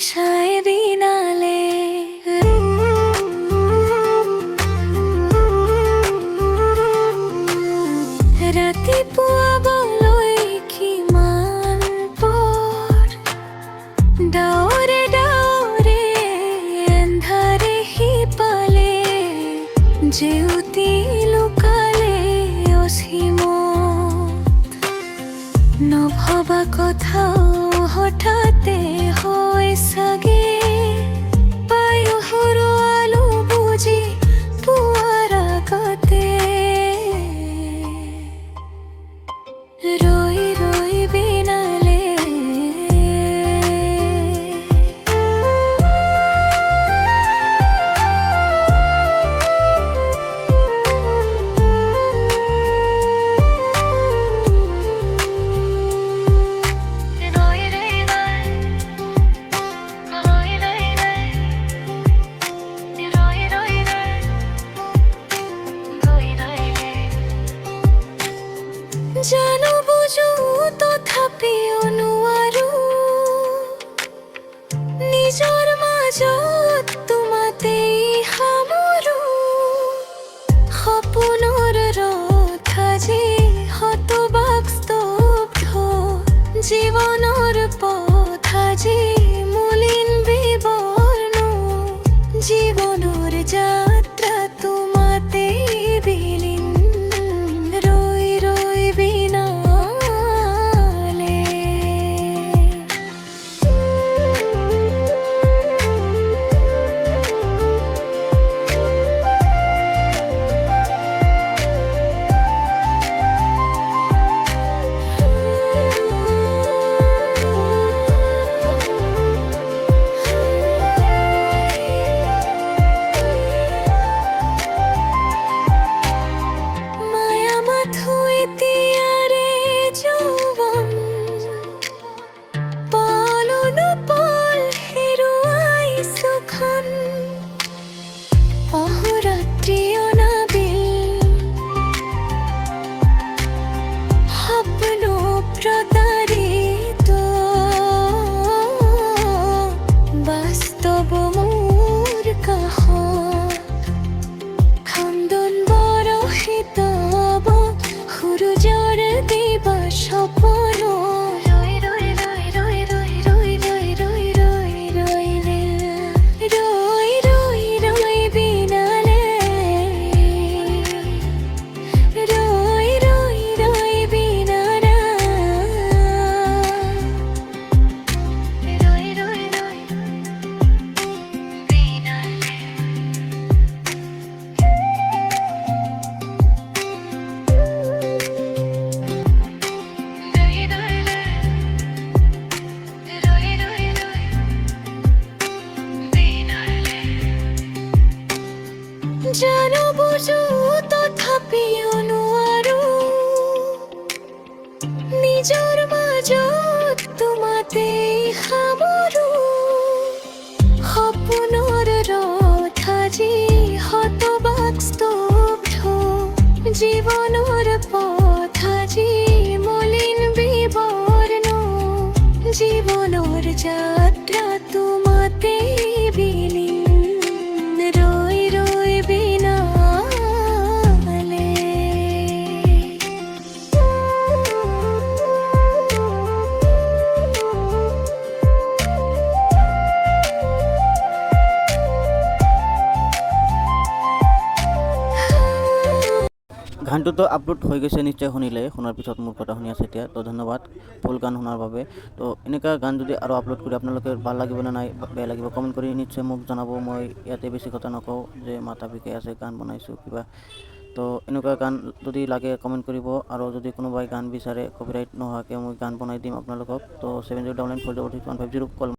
শায়েৰী নালে ৰাতিপুৱাবলৈ কিমান পৰ ডাৱৰে ডাৱৰে এন্ধাৰে সিপালে জেউতি লুকালে অসীমত নভবা কথাও হঠাতে হয় চাগে পায়ো হৰুৱালো বুজি পোৱাৰ আগতে ৰৈ ৰৈ বিনালে জানো বুজো তথাপিও নোৱাৰো নিজৰ মাজত তোমাতেই সামৰো সপোনৰ ৰথ আজি হতবাক স্তব্ধ জীৱনৰ পথ আজি মলিন বিবৰ্ণ জীৱনৰ যাত্ৰা তোমাতেই বিলীন ৰৈ ৰৈ বিনালে প্রতারিত বাস্তব মোর কাষত খন্দন বৰষিত সূৰ্যৰ দিবা সপন ৰৈ ৰৈ ৰৈ ৰৈ ৰৈ ৰৈ ৰৈ ৰৈ ৰৈ ৰৈলে ৰৈ ৰৈ ৰৈ বিনালে ৰৈ ৰৈ ৰৈ বিনালে ৰৈ ৰৈ ৰৈ বিনালে জানো বুজো তথাপিও নোৱাৰো নিজৰ মাজত তোমাতেই সামৰো সপোনৰ ৰথ আজি হতবাক স্তব্ধ জীৱনৰ পথ আজি মলিন বিবৰ্ণ জীৱনৰ যাত্ৰা তোমাতেই বিলীন ৰৈ ৰৈ বিনালে গানটোতো আপলোড হৈ গৈছে, নিশ্চয় শুনিলে। শুনাৰ পিছত মোৰ কথা শুনি আছে এতিয়া, তো ধন্যবাদ ফুল গান শুনাৰ বাবে। তো এনেকুৱা গান যদি আৰু আপলোড কৰি আপোনালোকে ভাল লাগিব নে নাই, বেয়া লাগিব, কমেণ্ট কৰি নিশ্চয় মোক জনাব। মই ইয়াতে বেছি কথা নকওঁ যে মাথা বিষাই আছে, গান বনাইছোঁ কিবা। তো এনেকুৱা গান যদি লাগে কমেণ্ট কৰিব, আৰু যদি কোনোবাই গান বিচাৰে কপিৰাইট নোহোৱাকৈ মই গান বনাই দিম আপোনালোকক। তো 7099406150 কল